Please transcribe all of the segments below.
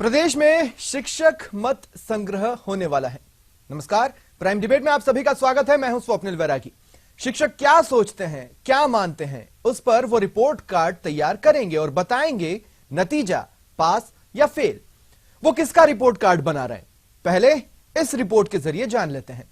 प्रदेश में शिक्षक मत संग्रह होने वाला है। नमस्कार, प्राइम डिबेट में आप सभी का स्वागत है। मैं हूं स्वप्निल वैरागी। शिक्षक क्या सोचते हैं, क्या मानते हैं, उस पर वो रिपोर्ट कार्ड तैयार करेंगे और बताएंगे नतीजा पास या फेल। वो किसका रिपोर्ट कार्ड बना रहे हैं, पहले इस रिपोर्ट के जरिए जान लेते हैं।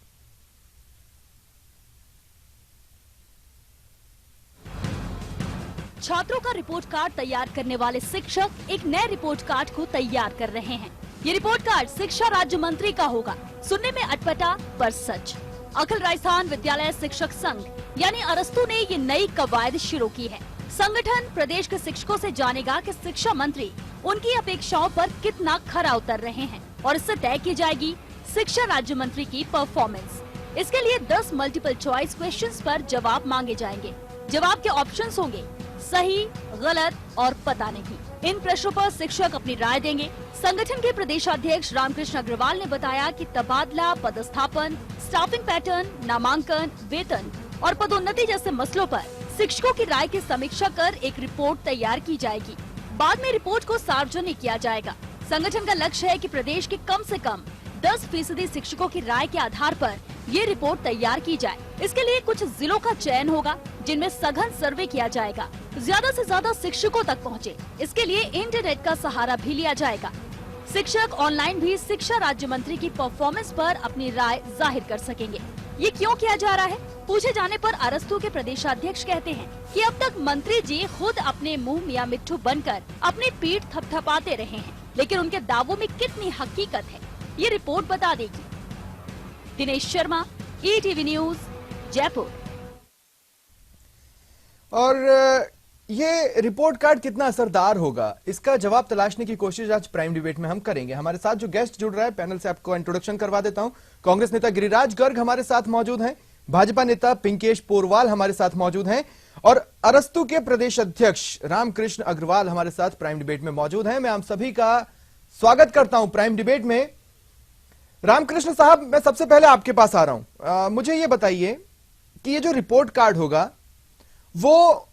छात्रों का रिपोर्ट कार्ड तैयार करने वाले शिक्षक एक नए रिपोर्ट कार्ड को तैयार कर रहे हैं। ये रिपोर्ट कार्ड शिक्षा राज्य मंत्री का होगा। सुनने में अटपटा पर सच। अखिल राजस्थान विद्यालय शिक्षक संघ यानी अरस्तू ने ये नई कवायद शुरू की है। संगठन प्रदेश के शिक्षकों से जानेगा कि शिक्षा मंत्री उनकी अपेक्षाओं पर कितना खरा उतर रहे हैं और इससे तय की जाएगी शिक्षा राज्य मंत्री की परफॉर्मेंस। इसके लिए 10 मल्टीपल चॉइस क्वेश्चंस पर जवाब मांगे जाएंगे। जवाब के ऑप्शंस होंगे सही, गलत और पता नहीं। इन प्रश्नों पर शिक्षक अपनी राय देंगे। संगठन के प्रदेशाध्यक्ष रामकृष्ण अग्रवाल ने बताया कि तबादला, पदस्थापन, स्टाफिंग पैटर्न, नामांकन, वेतन और पदोन्नति जैसे मसलों पर शिक्षकों की राय की समीक्षा कर एक रिपोर्ट तैयार की जाएगी। बाद में रिपोर्ट को सार्वजनिक किया जाएगा। संगठन का लक्ष्य है कि प्रदेश के कम से कम 10% शिक्षकों की राय के आधार पर ये रिपोर्ट तैयार की जाए। इसके लिए कुछ जिलों का चयन होगा जिनमें सघन सर्वे किया जाएगा। ज्यादा से ज्यादा शिक्षकों तक पहुंचे, इसके लिए इंटरनेट का सहारा भी लिया जाएगा। शिक्षक ऑनलाइन भी शिक्षा राज्य मंत्री की परफॉर्मेंस पर अपनी राय जाहिर कर सकेंगे। ये क्यों किया जा रहा है? पूछे जाने पर अरस्तू के प्रदेशाध्यक्ष कहते हैं कि अब तक मंत्री जी खुद अपने मुंह मियां मिट्ठू बनकर अपनी पीठ थपथपाते रहे हैं, लेकिन उनके दावों में कितनी हकीकत है ये रिपोर्ट बता देगी। Dinesh Sharma, ETV news, Jaipur. और ये रिपोर्ट कार्ड कितना असरदार होगा, इसका जवाब तलाशने की कोशिश आज प्राइम डिबेट में हम करेंगे। हमारे साथ जो गेस्ट जुड़ रहा है पैनल से आपको इंट्रोडक्शन करवा देता हूं। कांग्रेस नेता गिरिराज गर्ग हमारे साथ मौजूद हैं, भाजपा नेता पिंकेश पोरवाल हमारे साथ मौजूद हैं और अरस्तू के प्रदेश अध्यक्ष रामकृष्ण अग्रवाल हमारे साथ प्राइम डिबेट में मौजूद हैं। मैं आप सभी का स्वागत करता हूं प्राइम डिबेट में। रामकृष्ण साहब, मैं सबसे पहले आपके पास आ रहा हूं। मुझे ये बताइए कि ये जो रिपोर्ट कार्ड होगा वो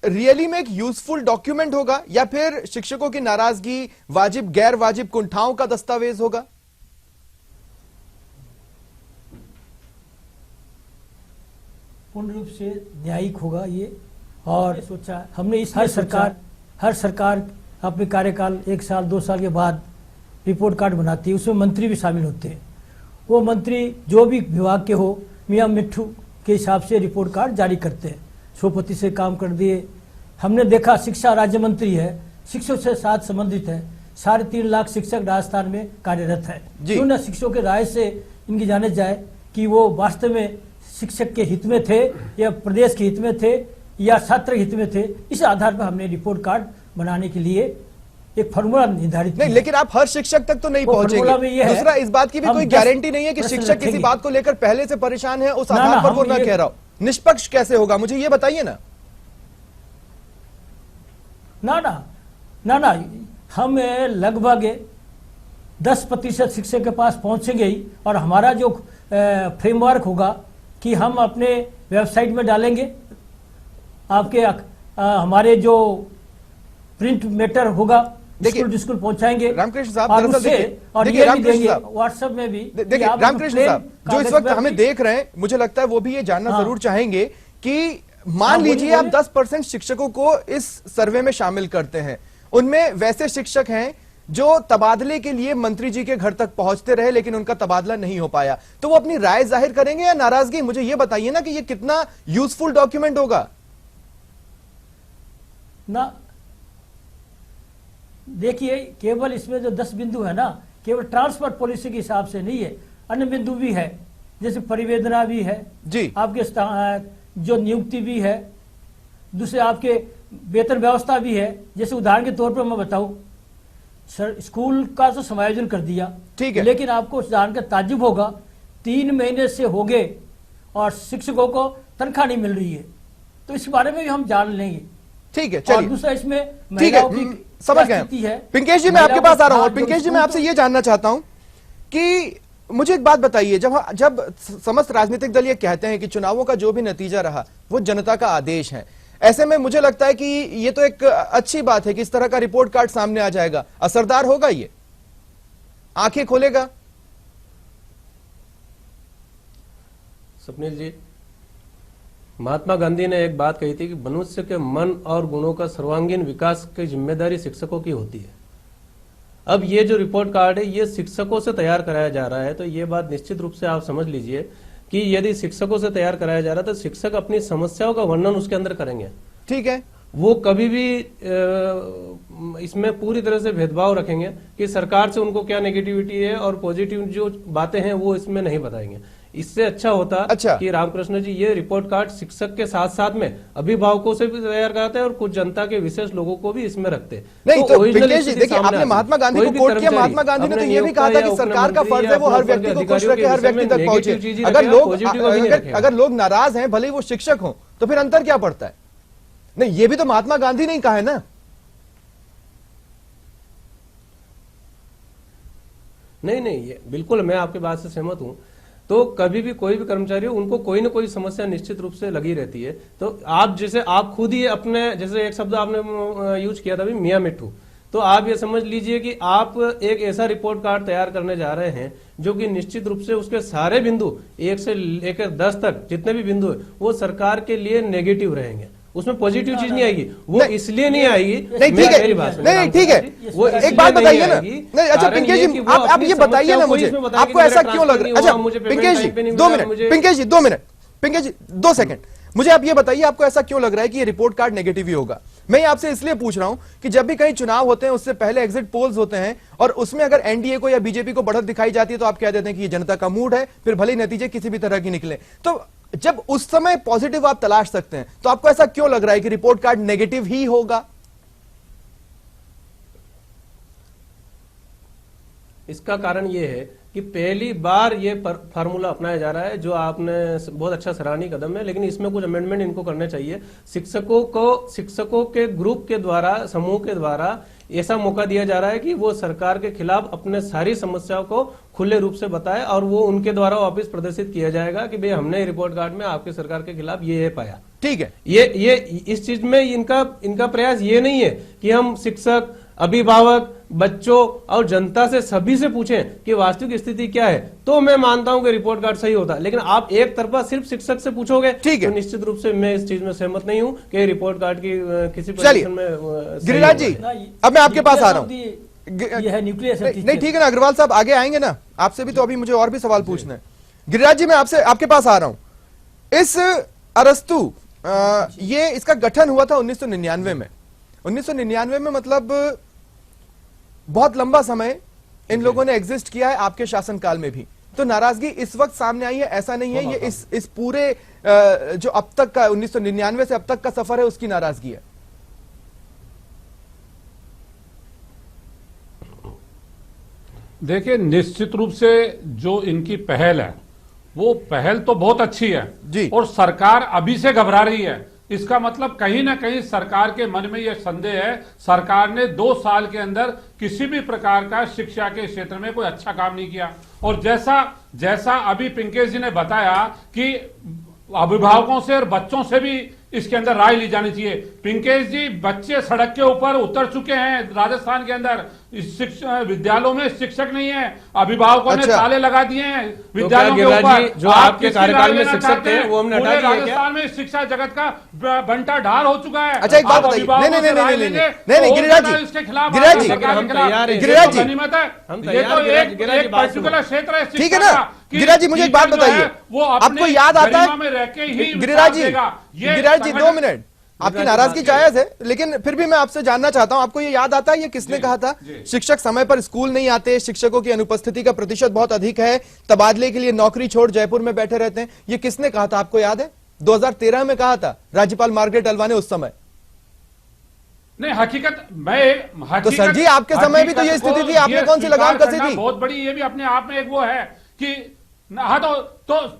रियली में एक यूजफुल डॉक्यूमेंट होगा या फिर शिक्षकों की नाराजगी, वाजिब गैर वाजिब कुंठाओं का दस्तावेज होगा? पूर्ण रूप से न्यायिक होगा ये। और सोचा हमने इस हर सरकार अपने कार्यकाल 1 साल 2 साल के बाद रिपोर्ट कार्ड बनाती है, उसमें मंत्री भी शामिल होते हैं। वो मंत्री जो भी विभाग के हो मियां मिट्ठू के हिसाब से रिपोर्ट कार्ड जारी करते हैं। सोपति से काम कर दिए। हमने देखा शिक्षा राज्य मंत्री है, शिक्षकों से साथ संबंधित है। 3.5 लाख शिक्षक राजस्थान में कार्यरत है। क्यों न शिक्षकों के राय से इनकी जाने जाए कि वो वास्तव में शिक्षक के हित में थे या प्रदेश के हित में थे या छात्र हित में थे। इस आधार पर हमने रिपोर्ट कार्ड बनाने के लिए एक फॉर्मूला निर्धारित नहीं, लेकिन आप हर शिक्षक तक तो नहीं पहुंचेंगे। दूसरा, इस बात की भी कोई गारंटी नहीं है कि शिक्षक किसी बात को लेकर पहले से परेशान है, उस आधार पर वो न कह रहा हो। निष्पक्ष कैसे होगा, मुझे ये बताइए ना। ना, हम लगभग 10% शिक्षक के पास पहुंचेंगे ही। और हमारा जो फ्रेमवर्क होगा कि हम अपने वेबसाइट में डालेंगे, आपके हमारे जो प्रिंट मैटर होगा स्कूल पहुंचाएंगे। रामकृष्ण साहब, और ये भी देंगे व्हाट्सएप में भी। देखिए रामकृष्ण साहब, जो इस वक्त हमें देख रहे हैं, मुझे लगता है वो भी ये जानना जरूर चाहेंगे कि मान लीजिए आप 10% शिक्षकों को इस सर्वे में शामिल करते हैं, उनमें वैसे शिक्षक हैं जो तबादले के लिए मंत्री जी के घर तक पहुंचते रहे लेकिन उनका तबादला नहीं हो पाया, तो वो अपनी राय जाहिर करेंगे या नाराजगी? मुझे ये बताइए ना कि ये कितना यूजफुल डॉक्यूमेंट होगा। ना देखिए, केवल इसमें जो 10 बिंदु है ना, केवल ट्रांसफर पॉलिसी के हिसाब से नहीं है, अन्य बिंदु भी है। जैसे परिवेदना भी है जी, आपके जो नियुक्ति भी है, दूसरे आपके वेतन व्यवस्था भी है। जैसे उदाहरण के तौर पर मैं बताऊं, स्कूल का तो समायोजन कर दिया, ठीक है, लेकिन आपको जान कर ताज्जुब होगा 3 महीने से हो गए और शिक्षकों को तनख्वाह नहीं मिल रही है। तो इस बारे में भी हम जान लेंगे। ठीक है, चलिए। दूसरा इसमें ठीक है, समझ गए। पिंकेश जी, मैं आपके पास आ रहा हूं और पिंकेश जी, मैं आपसे ये जानना चाहता हूं कि मुझे एक बात बताइए, जब समस्त राजनीतिक दल ये कहते हैं कि चुनावों का जो भी नतीजा रहा वो जनता का आदेश है, ऐसे में मुझे लगता है कि ये तो एक अच्छी बात है कि इस तरह का रिपोर्ट कार्ड सामने आ जाएगा। असरदार होगा ये? आंखें खोलेगा? स्वप्निल जी, महात्मा गांधी ने एक बात कही थी कि मनुष्य के मन और गुणों का सर्वांगीण विकास की जिम्मेदारी शिक्षकों की होती है। अब ये जो रिपोर्ट कार्ड है ये शिक्षकों से तैयार कराया जा रहा है, तो ये बात निश्चित रूप से आप समझ लीजिए कि यदि शिक्षकों से तैयार कराया जा रहा है तो शिक्षक अपनी समस्याओं का वर्णन उसके अंदर करेंगे। ठीक है, वो कभी भी इसमें पूरी तरह से भेदभाव रखेंगे कि सरकार से उनको क्या नेगेटिविटी है और पॉजिटिव जो बातें हैं वो इसमें नहीं बताएंगे। इससे अच्छा होता कि रामकृष्ण जी ये रिपोर्ट कार्ड शिक्षक के साथ साथ में अभिभावकों से भी तैयार कराते हैं और कुछ जनता के विशेष लोगों को भी इसमें रखते। नहीं तो पिंकेश जी देखिए, आपने महात्मा गांधी को कोट किया। महात्मा गांधी ने तो ये भी कहा था कि सरकार का फर्ज है वो हर व्यक्ति को खुश रखे, हर व्यक्ति तक पहुंचे। अगर लोग नाराज हैं, भले ही वो शिक्षक हों, तो फिर अंतर क्या पड़ता है? नहीं, ये भी तो महात्मा गांधी ने ही कहा है ना। नहीं, ये बिल्कुल मैं आपकी बात से सहमत हूं। तो कभी भी कोई भी कर्मचारी हो, उनको कोई ना कोई समस्या निश्चित रूप से लगी रहती है। तो आप जैसे आप खुद ही अपने, जैसे एक शब्द आपने यूज किया था मियां मिट्ठू, तो आप ये समझ लीजिए कि आप एक ऐसा रिपोर्ट कार्ड तैयार करने जा रहे हैं जो कि निश्चित रूप से उसके सारे बिंदु 1 से लेकर 10 तक जितने भी बिंदु है वो सरकार के लिए नेगेटिव रहेंगे, उसमें पॉजिटिव चीज नहीं आएगी। वो इसलिए नहीं आएगी, नहीं ठीक है, नहीं ठीक है, वो एक बात बताइए ना। नहीं अच्छा पिंकेश जी, आप ये बताइए ना मुझे, आपको ऐसा क्यों लग रहा है? अच्छा पिंकेश जी 2 मिनट, पिंकेश जी 2 मिनट, पिंकेश जी 2 सेकंड, मुझे आप ये बताइए आपको ऐसा क्यों लग रहा है कि ये रिपोर्ट कार्ड नेगेटिव ही होगा? मैं आपसे इसलिए पूछ रहा हूं कि जब भी कहीं चुनाव होते हैं उससे पहले एग्जिट पोल्स होते हैं और उसमें अगर एनडीए को या बीजेपी को बढ़त दिखाई जाती है तो आप कह देते हैं कि ये जनता का मूड है, फिर भले ही नतीजे किसी भी तरह की निकले। तो जब उस समय पॉजिटिव आप तलाश सकते हैं तो आपको ऐसा क्यों लग रहा है कि रिपोर्ट कार्ड नेगेटिव ही होगा? इसका कारण यह है कि पहली बार ये फार्मूला अपनाया जा रहा है, जो आपने बहुत अच्छा सराहनीय कदम है, लेकिन इसमें कुछ अमेंडमेंट इनको करने चाहिए। शिक्षकों के ग्रुप के द्वारा, समूह के द्वारा ऐसा मौका दिया जा रहा है कि वो सरकार के खिलाफ अपने सारी समस्याओं को खुले रूप से बताए और वो उनके द्वारा वापस प्रदर्शित किया जाएगा कि भाई हमने रिपोर्ट कार्ड में आपकी सरकार के खिलाफ ये पाया। ठीक है, ये इस चीज में इनका प्रयास ये नहीं है कि हम शिक्षक, अभिभावक, बच्चों और जनता से सभी से पूछें कि वास्तविक स्थिति क्या है, तो मैं मानता हूं कि रिपोर्ट कार्ड सही होता। लेकिन आप एक तरफा सिर्फ शिक्षक से पूछोगे, ठीक है, तो निश्चित रूप से मैं इस चीज में सहमत नहीं हूं कि रिपोर्ट कार्ड की किसी पोजीशन में। गिरिराज जी अब मैं आपके पास आ रहा हूं। नहीं ठीक है ना, अग्रवाल साहब आगे आएंगे ना, आपसे भी तो अभी मुझे और भी सवाल पूछना है। गिरिराज जी मैं आपसे आपके पास आ रहा हूं। इस अरस्तु ये इसका गठन हुआ था 1999 में। 1999 में मतलब बहुत लंबा समय इन लोगों ने एग्जिस्ट किया है आपके शासनकाल में भी। तो नाराजगी इस वक्त सामने आई है ऐसा नहीं है, ये इस पूरे जो अब तक का 1999 से अब तक का सफर है उसकी नाराजगी है। देखिए निश्चित रूप से जो इनकी पहल है वो पहल तो बहुत अच्छी है जी, और सरकार अभी से घबरा रही है। इसका मतलब कहीं ना कहीं सरकार के मन में यह संदेह है सरकार ने 2 साल के अंदर किसी भी प्रकार का शिक्षा के क्षेत्र में कोई अच्छा काम नहीं किया। और जैसा अभी पिंकेश जी ने बताया कि अभिभावकों से और बच्चों से भी इसके अंदर राय ली जानी चाहिए। पिंकेश जी बच्चे सड़क के ऊपर उतर चुके हैं राजस्थान के अंदर, विद्यालयों में शिक्षक नहीं है, अभिभावकों ने ताले लगा दिए हैं विद्यालयों के ऊपर। जो आपके कार्यकाल में शिक्षक थे वो हमने हटा दिए क्या? राजस्थान में शिक्षा जगत का बंटा ढार हो चुका है। अच्छा एक बात बताइए, नहीं गिरिराज जी, इसके खिलाफ गिरिराज जी गनीमत है, ये तो एक पर्टिकुलर क्षेत्र है, ठीक है ना। गिरिराज जी मुझे एक बात बताइए, आपको याद आता है गिरिराज जी 2 मिनट, आपकी नाराजगी जायज है लेकिन फिर भी मैं आपसे जानना चाहता हूं, आपको ये याद आता है ये किसने कहा था शिक्षक समय पर स्कूल नहीं आते, शिक्षकों की अनुपस्थिति का प्रतिशत बहुत अधिक है, तबादले के लिए नौकरी छोड़ जयपुर में बैठे रहते हैं, ये किसने कहा था आपको याद है? 2013 में कहा था राज्यपाल मार्गरेट अल्वा ने उस समय। नहीं हकीकत तो सर जी आपके समय भी तो ये स्थिति थी, आपने कौन सी लगाम कसी थी? बहुत बड़ी ये भी अपने आप में एक वो है कि हाँ तो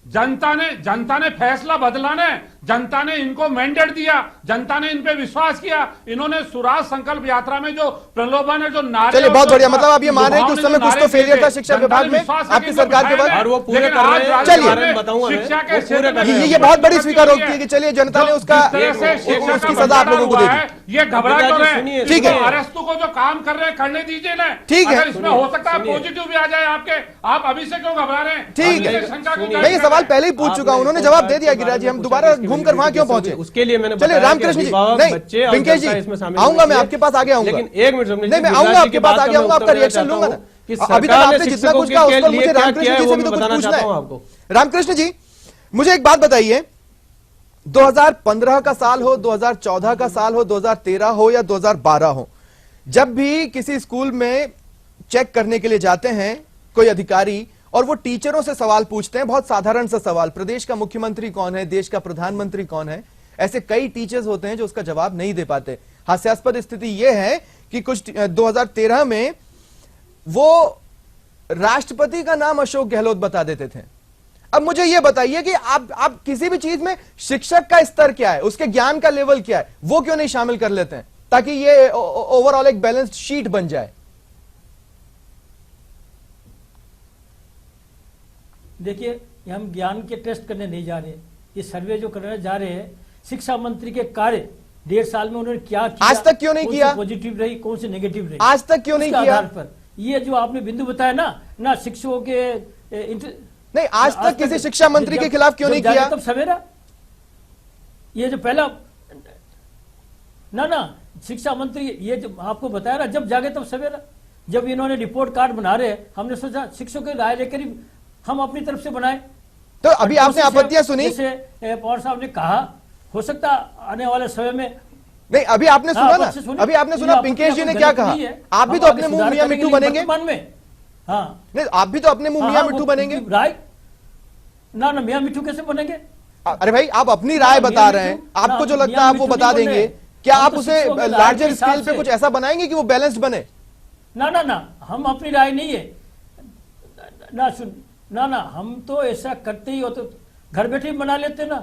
जनता ने फैसला बदला ने, जनता ने इनको मैंडेट दिया, जनता ने इन पे विश्वास किया। इन्होंने स्वराज संकल्प यात्रा में जो प्रलोभन है, जो नारे, चलिए बहुत बढ़िया, मतलब आप ये मान रहे हैं कि उस समय कुछ तो फेलियर था शिक्षा विभाग में आपकी सरकार के बाद, और वो पूरे कर रहे हैं। चलिए बताऊंगा शिक्षा के ये बहुत बड़ी स्वीकार होती है कि चलिए जनता ने उसका उसकी सजा आप लोगों को दे दी। ये घबरा क्यों रहे? ठीक है, अरेस्तु को जो काम कर रहे हैं करने दीजिए ना। ठीक है, अगर इसमें हो सकता है पॉजिटिव भी आ जाए आपके, आप अभी से क्यों घबरा रहे हैं? ठीक है, शंका क्यों मैं ये सवाल पहले ही पूछ चुका हूं, उन्होंने जवाब दे दिया गिरिराज जी, हम दोबारा घूमकर वहां क्यों पहुंचे? उसके लिए मैंने चलिए रामकृष्ण जी, नहीं पिंकेश जी, आऊंगा मैं आपके पास, आगे आऊंगा, लेकिन एक मिनट नहीं मैं आऊंगा आपके पास, आगे आऊंगा, आपका रिएक्शन लूंगा ना। अभी तक आपने जितना कुछ कहा उस पर मुझे रामकृष्ण जी से भी तो कुछ पूछना है। रामकृष्ण जी, मुझे एक बात बताइए, 2015 का साल हो, 2014 का साल हो, 2013 हो या 2012 हो, जब भी किसी स्कूल में चेक करने के लिए जाते हैं कोई अधिकारी और वो टीचरों से सवाल पूछते हैं, बहुत साधारण सा सवाल, प्रदेश का मुख्यमंत्री कौन है, देश का प्रधानमंत्री कौन है, ऐसे कई टीचर्स होते हैं जो उसका जवाब नहीं दे पाते। हास्यास्पद स्थिति यह है कि कुछ 2013 में वो राष्ट्रपति का नाम अशोक गहलोत बता देते थे। अब मुझे यह बताइए कि आप किसी भी चीज में शिक्षक का स्तर क्या है, उसके ज्ञान का लेवल क्या है, वो क्यों नहीं शामिल कर लेते हैं ताकि ये ओवरऑल एक बैलेंस्ड शीट बन जाए। देखिए, हम ज्ञान के टेस्ट करने नहीं जा रहे, ये सर्वे जो करने जा रहे हैं, शिक्षा मंत्री के कार्य 1.5 साल में उन्होंने क्या किया, आज तक क्यों नहीं किया, पॉजिटिव रही, कौन सी नेगेटिव रही, आज तक क्यों नहीं किया? आधार पर ये जो आपने बिंदु बताया ना शिक्षकों के नहीं, आज तक किसी शिक्षा मंत्री के खिलाफ क्यों नहीं किया? तब सवेरा, ये जो पहला ना शिक्षा मंत्री, ये जो आपको बताया ना, जब जागे तब सवेरा, जब इन्होंने रिपोर्ट कार्ड बना रहे हैं, हमने सोचा शिक्षकों की राय लेकर ही हम अपनी तरफ से बनाए। तो अभी आपने आपत्तियां सुनी, जैसे पवार साहब ने कहा, हो सकता आने वाले समय में, नहीं अभी आपने सुना ना, अभी आपने सुना पिंकेश जी ने क्या कहा, आप भी तो अपने मुंह मियां मिट्टू बनेंगे। हाँ, नहीं आप भी तो अपने मुंह मियां मिट्टू बनेंगे। राय ना मियां मिट्टू कैसे बनेंगे? अरे भाई, आप अपनी राय बता रहे हैं, आपको जो लगता है आप वो बता देंगे, क्या आप उसे लार्जर स्केल पे कुछ ऐसा बनाएंगे कि वो बैलेंस्ड बने? ना हम अपनी राय नहीं है ना, सुन ना हम तो ऐसा करते ही हो तो घर बैठे ही बना लेते ना,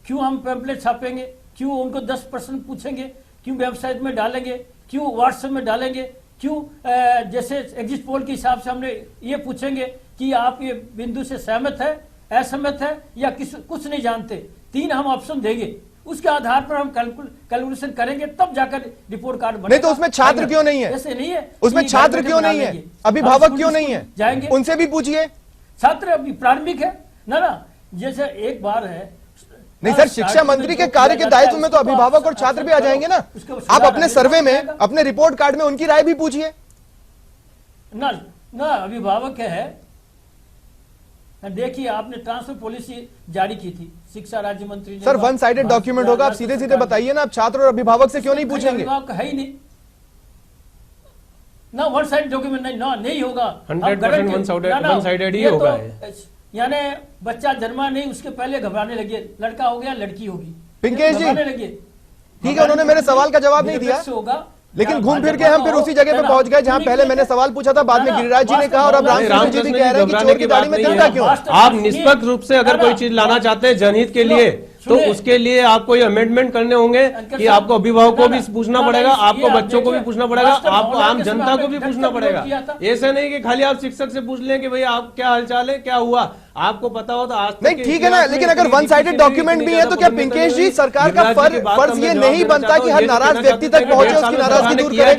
क्यों हम पैम्पलेट छापेंगे, क्यों उनको 10% पूछेंगे, क्यों वेबसाइट में डालेंगे, क्यों व्हाट्सएप में डालेंगे, क्यों जैसे एग्जिट पोल के हिसाब से हमने ये पूछेंगे कि आप ये बिंदु से सहमत है, असहमत है या कुछ नहीं जानते, 3 हम ऑप्शन देंगे, उसके आधार पर हम कैलकुलेशन करेंगे, तब जाकर रिपोर्ट कार्ड बनेगा। नहीं तो उसमें छात्र क्यों नहीं है? ऐसे नहीं है, उसमें छात्र क्यों नहीं है, अभिभावक क्यों नहीं है, जाएंगे उनसे भी पूछिए। छात्र अभी प्रारंभिक है ना, जैसे एक बार है नहीं सर, शिक्षा मंत्री के कार्य के दायित्व में तो अभिभावक और छात्र भी आ जाएंगे ना। आप अपने सर्वे में, अपने रिपोर्ट कार्ड में उनकी राय भी पूछिए ना अभिभावक है। देखिए, आपने ट्रांसफर पॉलिसी जारी की थी, शिक्षा राज्य मंत्री ने। सर, वन साइडेड डॉक्यूमेंट होगा, आप सीधे सीधे बताइए ना, आप छात्र और अभिभावक से क्यों नहीं पूछेंगे? अभिभावक है ही नहीं ना, वन साइड डॉक्यूमेंट नहीं होगा, 100% वन साइडेड ही होगा। यानी बच्चा जन्मा नहीं, उसके पहले घबराने लगे, लड़का हो गया लड़की होगी, पिंकेश जी लगे। ठीक है, उन्होंने मेरे सवाल का जवाब नहीं दिया, लेकिन घूम फिर के हम फिर उसी जगह पे पहुंच गए जहां पहले मैंने सवाल पूछा था, बाद में गिरिराज जी ने कहा और अब रामकृष्ण जी भी कह रहे हैं कि चोर की दाढ़ी में तिनका क्यों? आप निष्पक्ष रूप से अगर कोई चीज लाना चाहते हैं जनहित के लिए, तो उसके लिए आपको ये अमेंडमेंट करने होंगे कि आपको अभिभावकों को भी पूछना पड़ेगा, आपको बच्चों को भी पूछना पड़ेगा, आपको आम जनता को भी पूछना पड़ेगा। ऐसे नहीं कि खाली आप शिक्षक से पूछ लें कि भाई आप क्या हालचाल है, क्या हुआ, आपको पता हो तो आज नहीं। ठीक है ना, लेकिन अगर वन साइडेड डॉक्यूमेंट भी है तो क्या पिंकेश जी सरकार का फर्ज ये नहीं बनता कि हर नाराज व्यक्ति तक पहुंचे, उसकी नाराजगी दूर करे?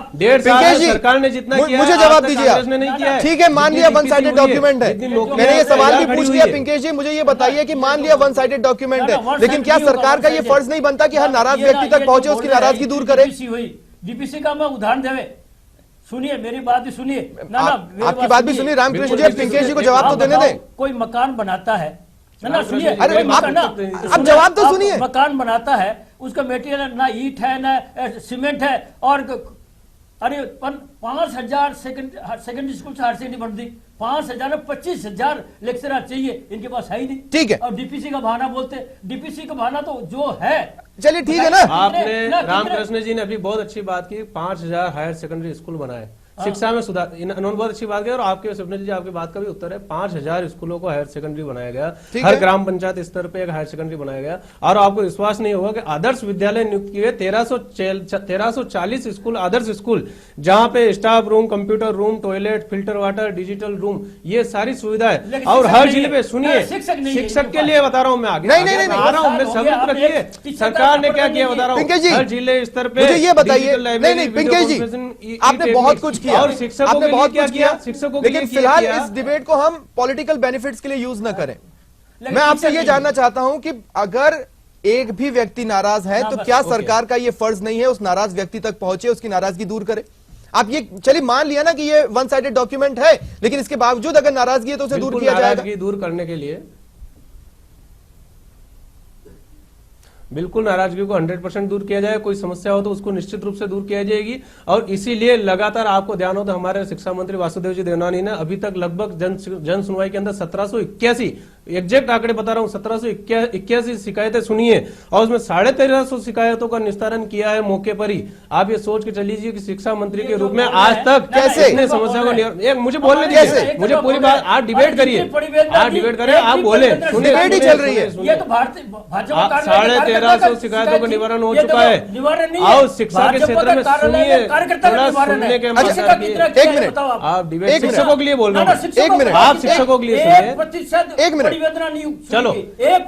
पिंकेश जी, सरकार ने जितना किया मुझे जवाब दीजिए। ठीक है, मान लिया वन साइडेड डॉक्यूमेंट है, मैंने ये सवाल भी पूछ लिया। पिंकेश जी, मुझे ये बताइए कि मान लिया वन साइडेड डॉक्यूमेंट है, लेकिन क्या सरकार का ये फर्ज नहीं बनता कि हर नाराज व्यक्ति तक पहुंचे, उसकी नाराजगी दूर करे? डीपीसी का मैं उदाहरण देवे, सुनिए मेरी बात भी सुनिए आपकी बात भी सुनिए। रामकृष्ण जी, पिंकेश जी को जवाब तो देने दें। कोई मकान बनाता है ना, सुनिए, अरे आप जवाब तो सुनिए। मकान बनाता है, उसका मटेरियल ना ईंट है ना सीमेंट है, और अरे 5,000 सेकेंडरी स्कूल से हायर सेकेंडरी बनती, 5,000 25,000 लेक्चरर चाहिए, इनके पास है ही नहीं। ठीक है, और डीपीसी का बहाना बोलते, डीपीसी का बहाना तो जो है। चलिए ठीक है ना। आपने रामकृष्ण जी ने अभी बहुत अच्छी बात की, 5,000 हायर सेकेंडरी स्कूल बनाए, शिक्षा में सुधार, इन्होंने बहुत अच्छी बात की। और आपके स्वप्निल जी, आपकी बात का भी उत्तर है, 5000 स्कूलों को हायर सेकेंडरी बनाया गया, हर ग्राम पंचायत स्तर पे एक हायर सेकेंडरी बनाया गया। और आपको विश्वास नहीं होगा कि आदर्श विद्यालय नियुक्त किए 1340 स्कूल, आदर्श स्कूल, जहां पे staff room, computer room, toilet, filter water, digital room, ये सारी सुविधाएं। और हर जिले पे सुनिए, शिक्षक के लिए बता रहा हूं मैं, आगे नहीं, आ रहा हूं, मेरे सबूत रखिए सरकार ने क्या किया बता रहा हूं। हर जिले स्तर पे मुझे ये बताइए, नहीं पिंकेश जी, आपने बहुत कुछ किया, और शिक्षकों आपने के बहुत लिए कुछ किया, शिक्षकों के लेकिन लिए फिलहाल किया। इस डिबेट को हम पॉलिटिकल बेनिफिट्स के लिए यूज ना करें। मैं आपसे ये जानना चाहता हूं कि अगर एक भी व्यक्ति नाराज है तो क्या सरकार का ये फर्ज नहीं है उस नाराज व्यक्ति तक पहुंचे, उसकी नाराजगी दूर करे? आप ये चलिए मान लिया ना कि ये वन साइडेड डॉक्यूमेंट है, लेकिन इसके बावजूद अगर नाराजगी है तो उसे दूर किया जाएगा। नाराजगी दूर करने के लिए बिल्कुल नाराजगी को 100% दूर किया जाए। कोई समस्या हो तो उसको निश्चित रूप से दूर किया जाएगी। और इसीलिए लगातार आपको ध्यान हो तो हमारे शिक्षा मंत्री वासुदेव जी देवनानी ने अभी तक लगभग जन सुनवाई के अंदर 1781 एग्जैक्ट आंकड़े बता रहा हूं, 1781 शिकायतें सुनी है और उसमें 1350 शिकायतों का निस्तारण किया है मौके पर ही। आप ये सोच के चलीजिए कि शिक्षा मंत्री के रूप में आज तक कैसे इतने समस्या को मुझे बोलने दीजिए, मुझे पूरी बात, आप डिबेट करिए, आप डिबेट करें, आप बोले, सुनिए, डिबेट ही चल रही है। 1350 शिकायतों का निवारण हो चुका है। और शिक्षा के क्षेत्र में सुनिए, थोड़ा सुनने के एक मिनट, आप डिबेट शिक्षकों के लिए बोल रहे हैं, एक मिनट, आप शिक्षकों के लिए सुनिए, एक मिनट, चलो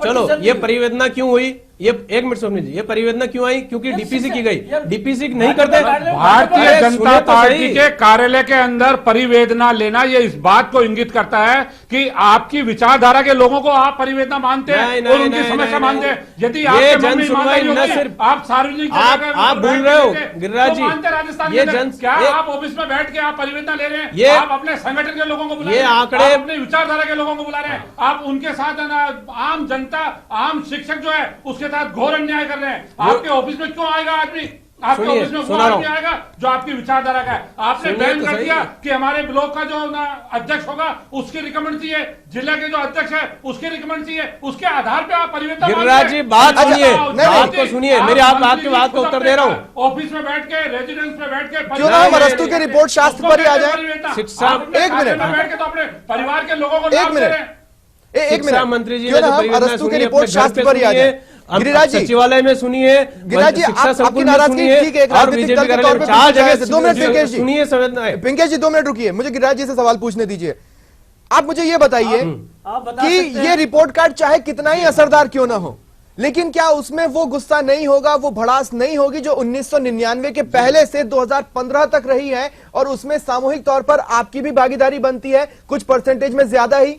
चलो, ये परिवेदना क्यों हुई, ये एक मिनट सुनिए जी, ये परिवेदना क्यों आई? क्योंकि डीपीसी की गई, डीपीसी नहीं करते। भारतीय जनता पार्टी के कार्यालय के अंदर परिवेदना लेना ये इस बात को इंगित करता है कि आपकी विचारधारा के लोगों को आप परिवेदना मानते हैं और उनकी समस्या मानते हैं। यदि आपके मन में ईमानदारी होगी, आप सार्वजनिक आप भूल रहे हो गिरिराज जी, राजस्थान ये में क्या आप ऑफिस में बैठ के आप परिवेदना ले रहे हैं? ये आप अपने संगठन के लोगों को बुला रहे हैं, आंकड़े आप अपनी विचारधारा के लोगों को बुला रहे हैं, आप उनके साथ आम जनता, आम शिक्षक जो है उसके साथ घोर अन्याय कर रहे हैं। आपके ऑफिस में क्यों आएगा आदमी? आपके ऑफिस में वो आदमी आएगा जो आपकी विचारधारा का है। आपने बैन कर दिया कि हमारे ब्लॉक का जो अध्यक्ष होगा उसकी रिकमेंड चाहिए, जिला के जो अध्यक्ष है उसकी रिकमेंड चाहिए, उसके आधार पे आप परिवर्तन। गिरिराज जी बात सुनिए, बात को सुनिए, मेरी आपकी बात को उत्तर दे रहा हूँ। ऑफिस में बैठ के, रेजिडेंस में बैठ के, क्यों ना हम अरस्तु की रिपोर्ट शास्त्र पर ही आ जाए। शिक्षा, एक मिनट, बैठ के तो अपने परिवार के लोगों को एक मिनट, एक मिनट, मंत्री जी क्यों ना हम अरस्तु की रिपोर्ट शास्त्र पर ही आ जाए। गिरिराज जी, सचिवालय में सुनिए, गिरिराज जी, आपकी नाराजगी ठीक है, और बीजेपी के तौर पे 4 जगह 2 मिनट पिंकेश जी, सुनिए संवेदनाएं। पिंकेश जी 2 मिनट रुकिए, मुझे गिरिराज जी से सवाल पूछने दीजिए। आप मुझे ये बताइए कि ये रिपोर्ट कार्ड चाहे कितना ही असरदार क्यों ना हो, लेकिन क्या उसमें वो गुस्सा नहीं होगा, वो भड़ास नहीं होगी जो 1999 के पहले से 2015 तक रही है और उसमें सामूहिक तौर पर आपकी भी भागीदारी बनती है कुछ परसेंटेज में ज्यादा ही?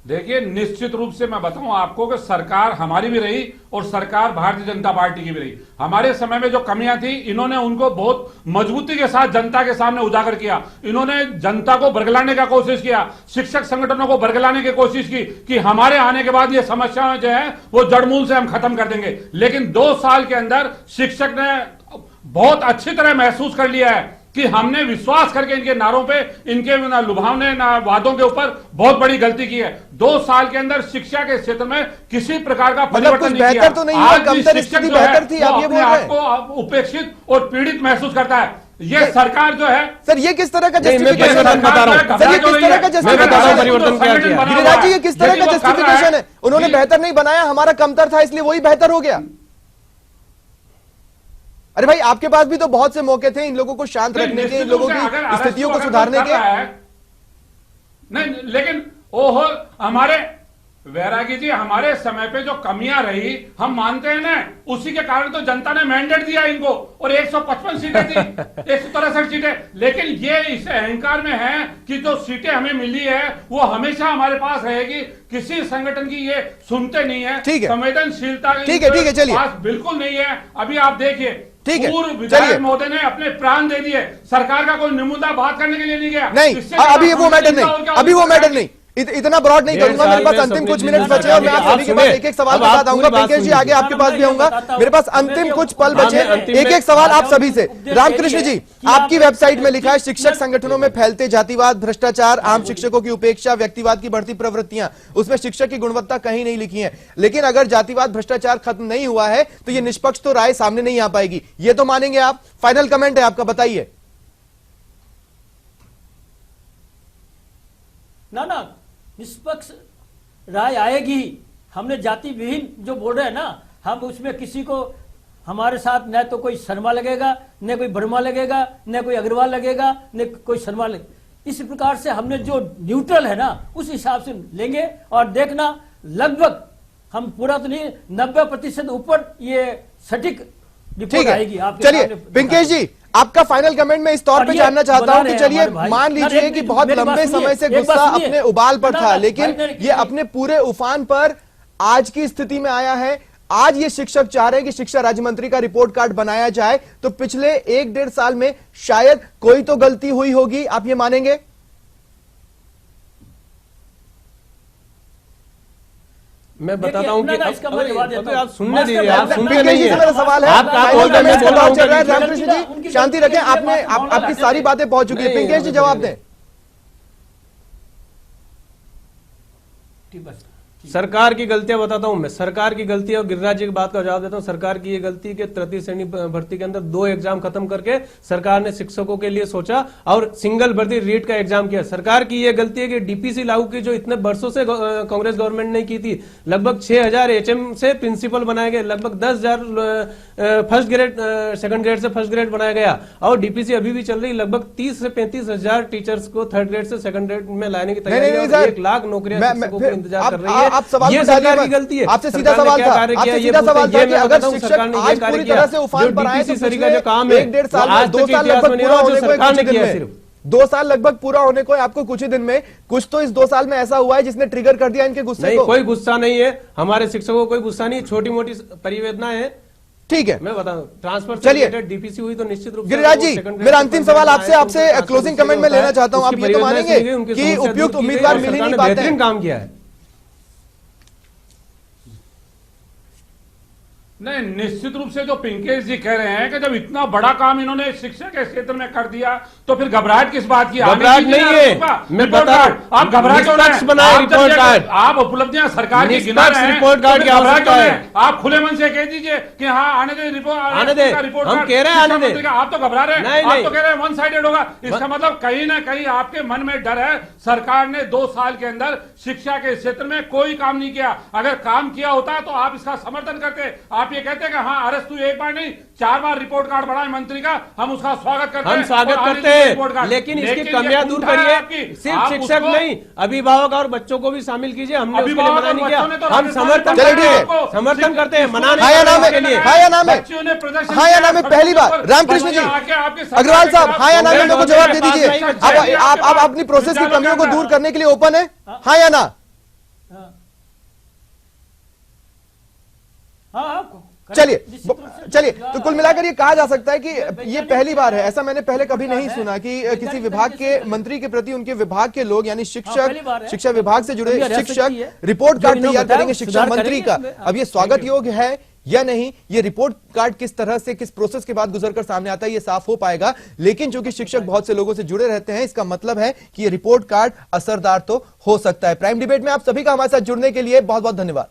देखिए, निश्चित रूप से मैं बताऊं आपको कि सरकार हमारी भी रही और सरकार भारतीय जनता पार्टी की भी रही। हमारे समय में जो कमियां थी इन्होंने उनको बहुत मजबूती के साथ जनता के सामने उजागर किया। इन्होंने जनता को बरगलाने का कोशिश किया, शिक्षक संगठनों को बरगलाने की कोशिश की कि हमारे आने के बाद ये समस्याएं जो है वो जड़मूल से हम खत्म कर देंगे। लेकिन 2 साल के अंदर शिक्षक ने बहुत अच्छी तरह महसूस कर लिया है कि हमने विश्वास करके इनके नारों पे, इनके लुभावने वादों के ऊपर बहुत बड़ी गलती की है। 2 साल के अंदर शिक्षा के क्षेत्र में किसी प्रकार का परिवर्तन नहीं किया। तो नहीं हुआ, कमतर स्थिति बेहतर थी, आप ये बोल रहे हैं। आपको उपेक्षित और पीड़ित महसूस करता है। ये सरकार जो है सर, ये किस तरह का जस्टिफिकेशन बता रहा हूं सर, ये किस तरह का जस्टिफिकेशन? परिवर्तन क्या किया गिरिराज जी, ये किस तरह का जस्टिफिकेशन है? उन्होंने बेहतर नहीं बनाया, हमारा कमतर था इसलिए वही बेहतर हो गया। अरे भाई, आपके पास भी तो बहुत से मौके थे इन लोगों को शांत रखने के, इन लोगों की स्थितियों को सुधारने के। नहीं, लेकिन ओहो, हमारे वैरागी जी, हमारे समय पे जो कमियां रही हम मानते हैं ना, उसी के कारण तो जनता ने मैंडेट दिया इनको और 155 सीटें थी, 163 सीटें। लेकिन ये इस अहंकार में है कि जो सीटें हमें मिली है वो हमेशा हमारे पास रहेगी। किसी संगठन की ये सुनते नहीं है, संवेदनशीलता ठीक है, चलिए, बिल्कुल नहीं है। अभी आप देखिए, ठीक है, पूर्व विधायक महोदय ने अपने प्राण दे दिए, सरकार का कोई निमुदा बात करने के लिए नहीं गया। नहीं, अभी वो मैटर नहीं, अभी वो मैटर नहीं। इतना ब्रॉड नहीं करूंगा, मेरे पास अंतिम कुछ मिनट बचे और मैं आप सभी के पास एक एक सवाल के साथ आऊंगा। पिंकेश जी आगे आपके पास भी आऊंगा, मेरे पास अंतिम कुछ पल बचे, एक एक सवाल आप सभी से। रामकृष्ण जी, आपकी वेबसाइट में लिखा है शिक्षक संगठनों में फैलते जातिवाद, भ्रष्टाचार, आम शिक्षकों की उपेक्षा, व्यक्तिवाद की बढ़ती प्रवृत्तियां, उसमें शिक्षक की गुणवत्ता कहीं नहीं लिखी है। लेकिन अगर जातिवाद भ्रष्टाचार खत्म नहीं हुआ है तो ये निष्पक्ष तो राय सामने नहीं आ पाएगी, ये तो मानेंगे आप? फाइनल कमेंट है आपका, बताइए। ना निष्पक्ष राय आएगी ही। हमने जाति विहीन जो बोल रहे हैं ना, हम उसमें किसी को हमारे साथ न तो कोई शर्मा लगेगा, न कोई वर्मा लगेगा, न कोई अग्रवाल लगेगा, न कोई शर्मा लगेगा। इस प्रकार से हमने जो न्यूट्रल है ना उस हिसाब से लेंगे और देखना लगभग हम पूरा तो नहीं 90% ऊपर ये सटीक रिपोर्ट आएगी आपके। चलिए पिंकेश जी, आपका फाइनल कमेंट मैं इस तौर पे जानना चाहता हूं कि चलिए मान लीजिए कि बहुत लंबे समय से गुस्सा अपने उबाल पर था, लेकिन ये अपने पूरे उफान पर आज की स्थिति में आया है। आज ये शिक्षक चाह रहे हैं कि शिक्षा राज्य मंत्री का रिपोर्ट कार्ड बनाया जाए, तो पिछले 1-1.5 साल में शायद कोई तो गलती हुई होगी, आप ये मानेंगे? मैं बताता हूँ कि आप सुनने दीजिए, आप सुनते पिंकेश नहीं जी से है। मेरा सवाल है, रामकृष्ण जी शांति रखें, आपने आपकी सारी बातें पहुंच चुकी है। पिंकेश जी जवाब दें। सरकार की गलतियां बताता हूं मैं, सरकार की गलती और गिरिराज जी की बात का जवाब देता हूं। सरकार की ये गलती के तृतीय श्रेणी भर्ती के अंदर 2 एग्जाम खत्म करके सरकार ने शिक्षकों के लिए सोचा और सिंगल भर्ती रीट का एग्जाम किया। सरकार की ये गलती है कि डीपीसी लागू की जो इतने वर्षों से कांग्रेस गवर्नमेंट ने की थी। लगभग 6000 एचएम से प्रिंसिपल बनाए गए, लगभग 10,000 फर्स्ट ग्रेड सेकंड ग्रेड से फर्स्ट ग्रेड बनाया गया और डीपीसी अभी भी चल रही। लगभग 30 से 35,000 टीचर्स को थर्ड ग्रेड से सेकंड ग्रेड में लाने की तैयारी है और 1 लाख नौकरियां शिक्षकों को इंतजार कर रही है। आप सवाल ये सरकार की गलती है। आपसे सीधा सवाल था, आपसे सीधा सवाल था कि अगर शिक्षक आज पूरी तरह से उफान पर आए तो पिछले 1-1.5 साल में 2 साल लगभग पूरा होने को कुछ ही दिन में 2 साल लगभग पूरा होने को आपको कुछ ही दिन में कुछ तो इस 2 साल में ऐसा हुआ है जिसने ट्रिगर कर दिया इनके गुस्से को? कोई गुस्सा नहीं है, हमारे शिक्षकों को कोई गुस्सा नहीं, छोटी मोटी परिवेदनाएं है। ठीक है, मैं बताऊं ट्रांसफर चलिए डीपीसी हुई तो निश्चित रूप से। गिरिराज जी, मेरा अंतिम सवाल आपसे क्लोजिंग कमेंट में लेना चाहता हूं। आप ये तो मानेंगे कि उपयुक्त उम्मीदवार मिल ही नहीं पाते? बेहतरीन काम किया है। नहीं, निश्चित रूप से जो पिंकेश जी कह रहे हैं कि जब इतना बड़ा काम इन्होंने शिक्षा के क्षेत्र में कर दिया तो फिर घबराहट किस बात की? घबराहट नहीं है, मैं बता रहा हूं। आप घबराहट क्यों बनाए रिपोर्ट कार्ड, आप उपलब्धियां सरकार की गिना रहे हैं, रिपोर्ट कार्ड की आवश्यकता है। आप खुले मन से कह दीजिए कि हाँ आने दे रिपोर्ट, आने दे, हम कह रहे हैं आने दे। आप तो घबरा रहे हैं, आप तो कह रहे हैं वन साइडेड होगा। इसका मतलब कहीं ना कहीं आपके मन में डर है। सरकार ने 2 साल के अंदर शिक्षा के क्षेत्र में कोई काम नहीं किया। अगर काम किया होता तो आप इसका समर्थन करते। आप ये कहते कि हाँ अरेस्ट हुई 1 बार नहीं 4 बार रिपोर्ट कार्ड बढ़ाए मंत्री का, हम उसका स्वागत करते हैं। हम स्वागत करते हैं, लेकिन इसकी कमियां दूर करिए। सिर्फ शिक्षक नहीं, अभिभावक और बच्चों को भी शामिल कीजिए। हमने उसके लिए मना नहीं किया, हम समर्थन करते हैं। मनाने हाँ या नाम है पहली बार। रामकृष्ण जी, अग्रवाल साहब, हाँ या ना में को जवाब दे दीजिए। आप अपनी प्रोसेस की कमियों को दूर करने के लिए ओपन है, हाँ या ना? चलिए तो कुल मिलाकर ये कहा जा सकता है कि ये पहली बार है, ऐसा मैंने पहले कभी नहीं सुना कि किसी विभाग के मंत्री के प्रति उनके विभाग के लोग यानी शिक्षा विभाग से जुड़े शिक्षक रिपोर्ट कार्ड तैयार करेंगे शिक्षा मंत्री का। अब ये स्वागत योग्य है या नहीं, ये रिपोर्ट कार्ड किस तरह से किस प्रोसेस के बाद गुजरकर सामने आता है ये साफ हो पाएगा। लेकिन चूंकि शिक्षक बहुत से लोगों से जुड़े रहते हैं, इसका मतलब है कि ये रिपोर्ट कार्ड असरदार तो हो सकता है। प्राइम डिबेट में आप सभी का हमारे साथ जुड़ने के लिए बहुत बहुत धन्यवाद।